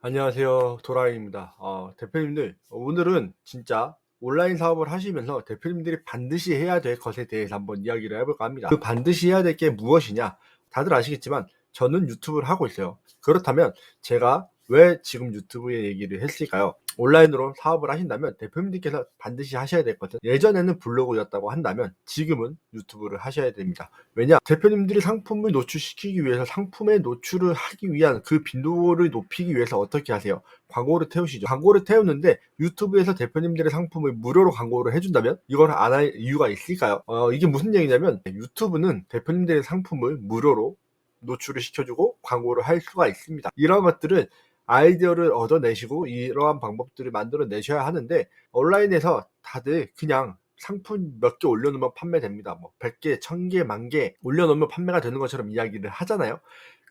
안녕하세요. 도라입니다. 대표님들, 오늘은 진짜 온라인 사업을 하시면서 대표님들이 반드시 해야 될 것에 대해서 한번 이야기를 해볼까 합니다. 그 반드시 해야 될 게 무엇이냐? 다들 아시겠지만 저는 유튜브를 하고 있어요. 그렇다면 제가 왜 지금 유튜브에 얘기를 했을까요? 온라인으로 사업을 하신다면 대표님들께서 반드시 하셔야 될 것은, 예전에는 블로그였다고 한다면 지금은 유튜브를 하셔야 됩니다. 왜냐? 대표님들이 상품을 노출시키기 위해서, 상품의 노출을 하기 위한 그 빈도를 높이기 위해서 어떻게 하세요? 광고를 태우시죠. 광고를 태우는데 유튜브에서 대표님들의 상품을 무료로 광고를 해준다면 이걸 안 할 이유가 있을까요? 이게 무슨 얘기냐면, 유튜브는 대표님들의 상품을 무료로 노출을 시켜주고 광고를 할 수가 있습니다. 이런 것들은 아이디어를 얻어내시고 이러한 방법들을 만들어내셔야 하는데, 온라인에서 다들 그냥 상품 몇 개 올려놓으면 판매됩니다. 뭐 100개, 1000개, 10,000개 올려놓으면 판매가 되는 것처럼 이야기를 하잖아요.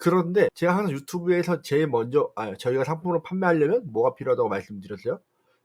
그런데 제가 항상 유튜브에서 제일 먼저 저희가 상품을 판매하려면 뭐가 필요하다고 말씀드렸어요?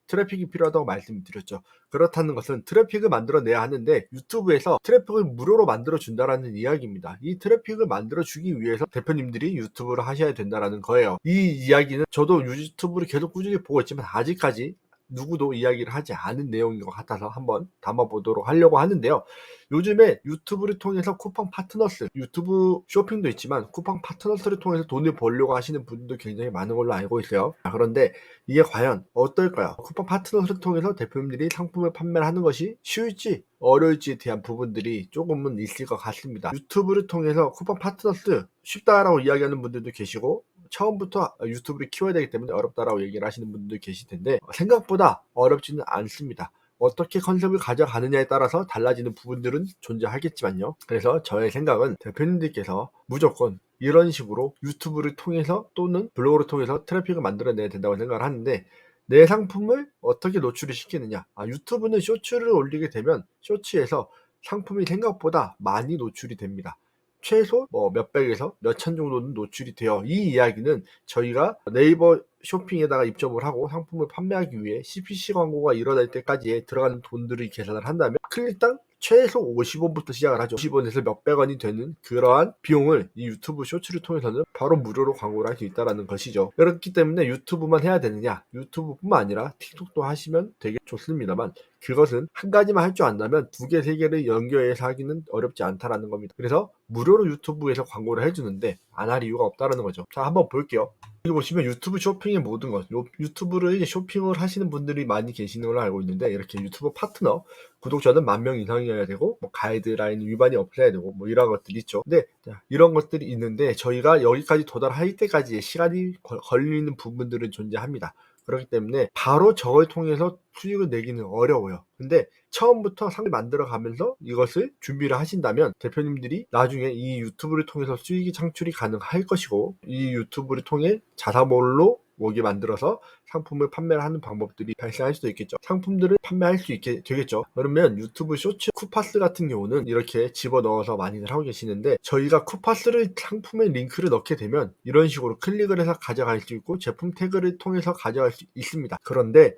트래픽이 필요하다고 말씀드렸죠. 그렇다는 것은 트래픽을 만들어내야 하는데, 유튜브에서 트래픽을 무료로 만들어준다라는 이야기입니다. 이 트래픽을 만들어주기 위해서 대표님들이 유튜브를 하셔야 된다라는 거예요. 이 이야기는 저도 유튜브를 계속 꾸준히 보고 있지만 아직까지 누구도 이야기를 하지 않은 내용인 것 같아서 한번 담아보도록 하려고 하는데요. 요즘에 유튜브를 통해서 쿠팡 파트너스, 유튜브 쇼핑도 있지만 쿠팡 파트너스를 통해서 돈을 벌려고 하시는 분들도 굉장히 많은 걸로 알고 있어요. 그런데 이게 과연 어떨까요? 쿠팡 파트너스를 통해서 대표님들이 상품을 판매를 하는 것이 쉬울지 어려울지에 대한 부분들이 조금은 있을 것 같습니다. 유튜브를 통해서 쿠팡 파트너스 쉽다라고 이야기하는 분들도 계시고, 처음부터 유튜브를 키워야 되기 때문에 어렵다라고 얘기를 하시는 분들도 계실 텐데, 생각보다 어렵지는 않습니다. 어떻게 컨셉을 가져가느냐에 따라서 달라지는 부분들은 존재하겠지만요. 그래서 저의 생각은, 대표님들께서 무조건 이런 식으로 유튜브를 통해서 또는 블로그를 통해서 트래픽을 만들어내야 된다고 생각을 하는데, 내 상품을 어떻게 노출을 시키느냐. 유튜브는 쇼츠를 올리게 되면 쇼츠에서 상품이 생각보다 많이 노출이 됩니다. 최소 뭐 몇백에서 몇천 정도는 노출이 돼요. 이 이야기는 저희가 네이버 쇼핑에다가 입점을 하고 상품을 판매하기 위해 CPC 광고가 일어날 때까지에 들어가는 돈들을 계산을 한다면, 클릭당 최소 50원부터 시작을 하죠. 50원에서 몇백 원이 되는 그러한 비용을 이 유튜브 쇼츠를 통해서는 바로 무료로 광고를 할 수 있다는 것이죠. 그렇기 때문에 유튜브만 해야 되느냐? 유튜브뿐만 아니라 틱톡도 하시면 되게 좋습니다만, 그것은 한 가지만 할 줄 안다면 두 개, 세 개를 연결해서 하기는 어렵지 않다라는 겁니다. 그래서 무료로 유튜브에서 광고를 해주는데 안 할 이유가 없다라는 거죠. 자, 한번 볼게요. 여기 보시면 유튜브 쇼핑의 모든 것, 유튜브를 이제 쇼핑을 하시는 분들이 많이 계시는 걸로 알고 있는데, 이렇게 유튜브 파트너, 구독자는 10,000명 이상이어야 되고, 뭐 가이드라인 위반이 없어야 되고, 뭐 이런 것들이 있죠. 근데 이런 것들이 있는데, 저희가 여기까지 도달할 때까지의 시간이 걸리는 부분들은 존재합니다. 그렇기 때문에 바로 저걸 통해서 수익을 내기는 어려워요. 근데 처음부터 상을 만들어 가면서 이것을 준비를 하신다면, 대표님들이 나중에 이 유튜브를 통해서 수익이 창출이 가능할 것이고, 이 유튜브를 통해 자사몰로 모게 만들어서 상품을 판매를 하는 방법들이 발생할 수도 있겠죠. 상품들을 판매할 수 있게 되겠죠. 그러면 유튜브 쇼츠 쿠파스 같은 경우는 이렇게 집어넣어서 많이들 하고 계시는데, 저희가 쿠파스를 상품에 링크를 넣게 되면 이런 식으로 클릭을 해서 가져갈 수 있고 제품 태그를 통해서 가져갈 수 있습니다. 그런데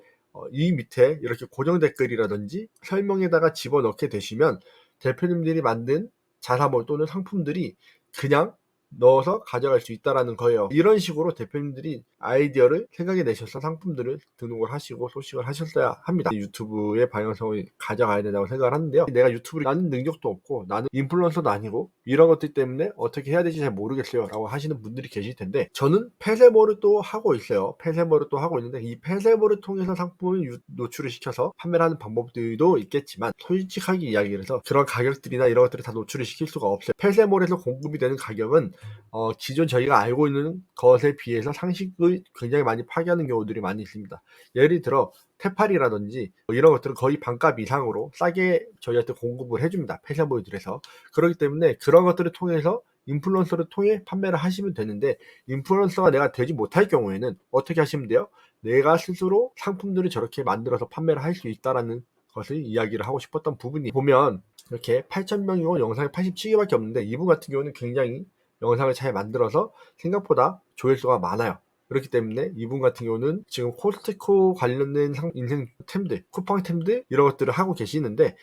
이 밑에 이렇게 고정 댓글이라든지 설명에다가 집어넣게 되시면, 대표님들이 만든 자사몰 또는 상품들이 그냥 넣어서 가져갈 수 있다라는 거예요. 이런 식으로 대표님들이 아이디어를 생각해 내셔서 상품들을 등록을 하시고 소식을 하셨어야 합니다. 유튜브의 방향성을 가져가야 된다고 생각을 하는데요. 내가 유튜브를, 나는 능력도 없고 나는 인플루언서도 아니고 이런 것들 때문에 어떻게 해야 될지 잘 모르겠어요 라고 하시는 분들이 계실 텐데, 저는 폐쇄몰을 또 하고 있어요. 폐쇄몰을 또 하고 있는데, 이 폐쇄몰을 통해서 상품을 노출을 시켜서 판매를 하는 방법들도 있겠지만, 솔직하게 이야기를 해서 그런 가격들이나 이런 것들을 다 노출을 시킬 수가 없어요. 폐쇄몰에서 공급이 되는 가격은 기존 저희가 알고 있는 것에 비해서 상식을 굉장히 많이 파괴하는 경우들이 많이 있습니다. 예를 들어 테팔이라든지 이런 것들은 거의 반값 이상으로 싸게 저희한테 공급을 해줍니다. 폐쇄몰들에서. 그렇기 때문에 그런 것들을 통해서 인플루언서를 통해 판매를 하시면 되는데, 인플루언서가 내가 되지 못할 경우에는 어떻게 하시면 돼요? 내가 스스로 상품들을 저렇게 만들어서 판매를 할 수 있다라는 것을 이야기를 하고 싶었던 부분이, 보면 이렇게 8,000명이고 영상이 87개밖에 없는데, 이분 같은 경우는 굉장히 영상을 잘 만들어서 생각보다 조회수가 많아요. 그렇기 때문에 이분 같은 경우는 지금 코스트코 관련된 인생템들, 쿠팡템들 이런 것들을 하고 계시는데,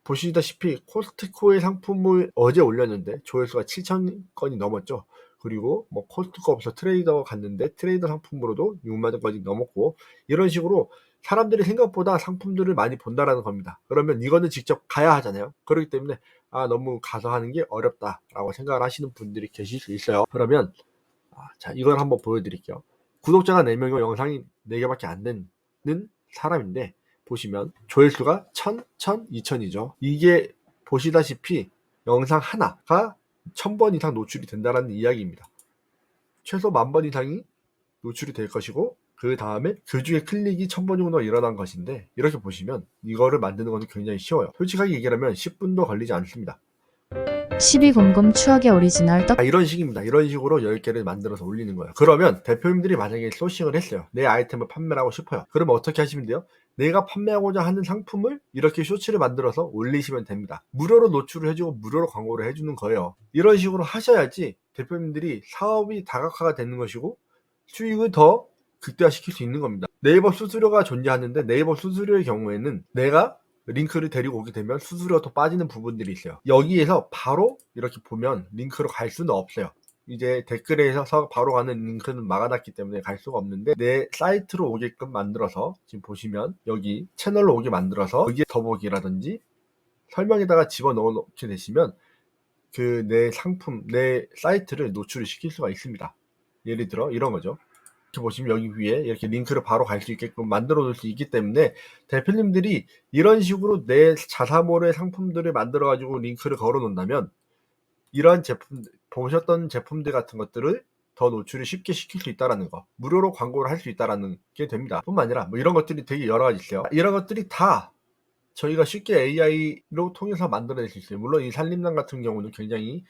보시다시피 코스트코의 상품을 어제 올렸는데 조회수가 7,000건이 넘었죠. 그리고 뭐 코스트코 없어 트레이더 갔는데 트레이더 상품으로도 6만 원까지 넘었고, 이런 식으로 사람들이 생각보다 상품들을 많이 본다라는 겁니다. 그러면 이거는 직접 가야 하잖아요. 그렇기 때문에 너무 가서 하는 게 어렵다라고 생각을 하시는 분들이 계실 수 있어요. 그러면 자, 이걸 한번 보여드릴게요. 구독자가 4명이고 영상이 4개밖에 안 되는 사람인데, 보시면 조회수가 1000, 2000이죠. 이게 보시다시피 영상 하나가 1000번 이상 노출이 된다는 이야기입니다. 최소 10,000번 이상이 노출이 될 것이고, 그 다음에 그 중에 클릭이 1000번 정도 일어난 것인데, 이렇게 보시면 이거를 만드는 것은 굉장히 쉬워요. 솔직하게 얘기하면 10분도 걸리지 않습니다. 12곰곰 추억의 오리지널 이런 식입니다. 이런 식으로 10개를 만들어서 올리는 거예요. 그러면 대표님들이 만약에 소싱을 했어요. 내 아이템을 판매를 하고 싶어요. 그러면 어떻게 하시면 돼요? 내가 판매하고자 하는 상품을 이렇게 쇼츠를 만들어서 올리시면 됩니다. 무료로 노출을 해주고 무료로 광고를 해주는 거예요. 이런 식으로 하셔야지 대표님들이 사업이 다각화가 되는 것이고 수익을 더 극대화시킬 수 있는 겁니다. 네이버 수수료가 존재하는데, 네이버 수수료의 경우에는 내가 링크를 데리고 오게 되면 수수료가 또 빠지는 부분들이 있어요. 여기에서 바로 이렇게 보면 링크로 갈 수는 없어요. 이제 댓글에서 바로 가는 링크는 막아놨기 때문에 갈 수가 없는데, 내 사이트로 오게끔 만들어서, 지금 보시면 여기 채널로 오게 만들어서 여기에 더보기라든지 설명에다가 집어넣어 놓게 되시면 그 내 상품, 내 사이트를 노출을 시킬 수가 있습니다. 예를 들어 이런 거죠. 이렇게 보시면 여기 위에 이렇게 링크를 바로 갈 수 있게끔 만들어 놓을 수 있기 때문에, 대표님들이 이런 식으로 내 자사몰의 상품들을 만들어 가지고 링크를 걸어 놓는다면, 이러한 제품, 보셨던 제품들 같은 것들을 더 노출을 쉽게 시킬 수 있다라는 거, 무료로 광고를 할 수 있다라는 게 됩니다. 뿐만 아니라 뭐 이런 것들이 되게 여러 가지 있어요. 이런 것들이 다 저희가 쉽게 AI로 통해서 만들어낼 수 있어요. 물론 이 산림남 같은 경우는 굉장히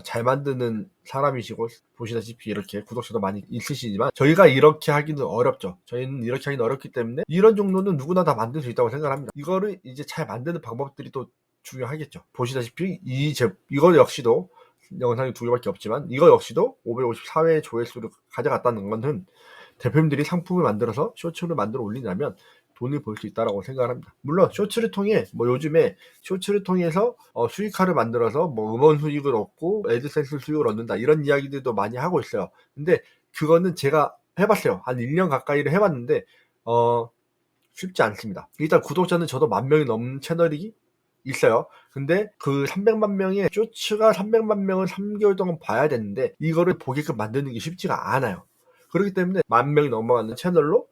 잘 만드는 사람이시고, 보시다시피 이렇게 구독자도 많이 있으시지만 저희가 이렇게 하기는 어렵죠. 저희는 이렇게 하기는 어렵기 때문에 이런 정도는 누구나 다 만들 수 있다고 생각합니다. 이거를 이제 잘 만드는 방법들이 또 중요하겠죠. 보시다시피 이거 역시도 영상이 2개밖에 없지만, 이거 역시도 554회 조회수를 가져갔다는 것은 대표님들이 상품을 만들어서 쇼츠를 만들어 올린다면 돈을 벌 수 있다라고 생각을 합니다. 물론 쇼츠를 통해 뭐 요즘에 쇼츠를 통해서 수익화를 만들어서 뭐 음원 수익을 얻고 애드센스 수익을 얻는다, 이런 이야기들도 많이 하고 있어요. 근데 그거는 제가 해봤어요. 한 1년 가까이를 해봤는데 쉽지 않습니다. 일단 구독자는 저도 10,000명이 넘는 채널이 있어요. 근데 그 300만 명의 쇼츠가 300만 명을 3개월 동안 봐야 되는데, 이거를 보게끔 만드는 게 쉽지가 않아요. 그렇기 때문에 10,000명이 넘어가는 채널로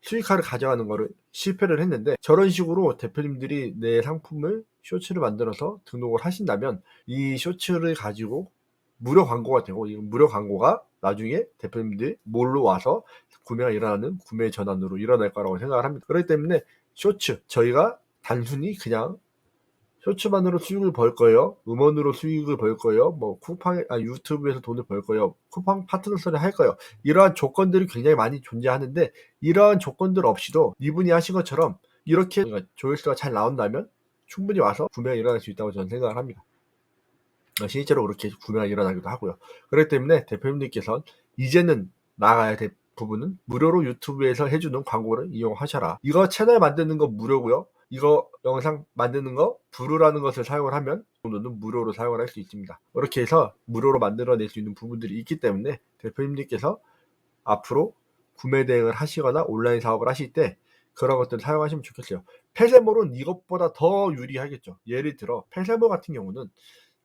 수익화를 가져가는 거를 실패를 했는데, 저런 식으로 대표님들이 내 상품을 쇼츠를 만들어서 등록을 하신다면 이 쇼츠를 가지고 무료 광고가 되고, 이 무료 광고가 나중에 대표님들 몰로 와서 구매가 일어나는 구매 전환으로 일어날 거라고 생각을 합니다. 그렇기 때문에 쇼츠, 저희가 단순히 그냥 쇼츠만으로 수익을 벌 거예요, 음원으로 수익을 벌 거예요, 뭐 유튜브에서 돈을 벌 거예요, 쿠팡 파트너스를 할 거예요, 이러한 조건들이 굉장히 많이 존재하는데, 이러한 조건들 없이도 이분이 하신 것처럼 이렇게 조회수가 잘 나온다면 충분히 와서 구매가 일어날 수 있다고 저는 생각을 합니다. 실제로 그렇게 구매가 일어나기도 하고요. 그렇기 때문에 대표님들께서는 이제는 나가야 될 부분은 무료로 유튜브에서 해주는 광고를 이용하셔라. 이거 채널 만드는 거 무료고요. 이거 영상 만드는 거 부루라는 것을 사용을 하면 정도는 무료로 사용을 할 수 있습니다. 이렇게 해서 무료로 만들어낼 수 있는 부분들이 있기 때문에 대표님들께서 앞으로 구매 대행을 하시거나 온라인 사업을 하실 때 그런 것들을 사용하시면 좋겠어요. 폐쇄몰은 이것보다 더 유리하겠죠. 예를 들어 폐쇄몰 같은 경우는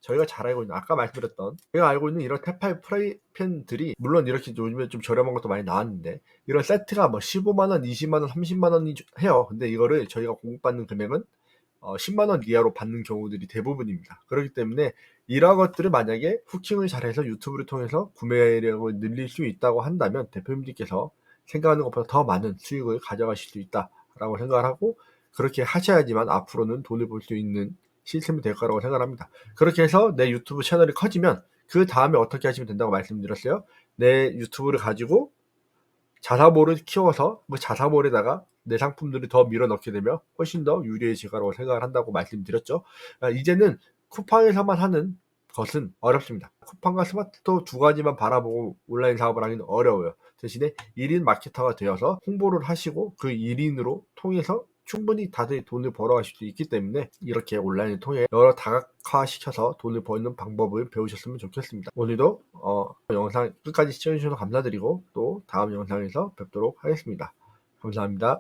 저희가 잘 알고 있는, 아까 말씀드렸던, 제가 알고 있는 이런 테팔 프라이팬들이, 물론 이렇게 요즘에 좀 저렴한 것도 많이 나왔는데, 이런 세트가 뭐 15만원, 20만원, 30만원이 해요. 근데 이거를 저희가 공급받는 금액은 10만원 이하로 받는 경우들이 대부분입니다. 그렇기 때문에 이런 것들을 만약에 후킹을 잘해서 유튜브를 통해서 구매력을 늘릴 수 있다고 한다면 대표님들께서 생각하는 것보다 더 많은 수익을 가져가실 수 있다라고 생각을 하고, 그렇게 하셔야지만 앞으로는 돈을 벌 수 있는 시스템이 될 거라고 생각합니다. 그렇게 해서 내 유튜브 채널이 커지면 그 다음에 어떻게 하시면 된다고 말씀드렸어요. 내 유튜브를 가지고 자사몰을 키워서 그 자사몰에다가 내 상품들을 더 밀어넣게 되면 훨씬 더 유리해질 거라고 생각을 한다고 말씀드렸죠. 이제는 쿠팡에서만 하는 것은 어렵습니다. 쿠팡과 스마트스토어 2가지만 바라보고 온라인 사업을 하기는 어려워요. 대신에 1인 마케터가 되어서 홍보를 하시고 그 1인으로 통해서 충분히 다들 돈을 벌어갈 수도 있기 때문에 이렇게 온라인을 통해 여러 다각화시켜서 돈을 버는 방법을 배우셨으면 좋겠습니다. 오늘도 영상 끝까지 시청해주셔서 감사드리고 또 다음 영상에서 뵙도록 하겠습니다. 감사합니다.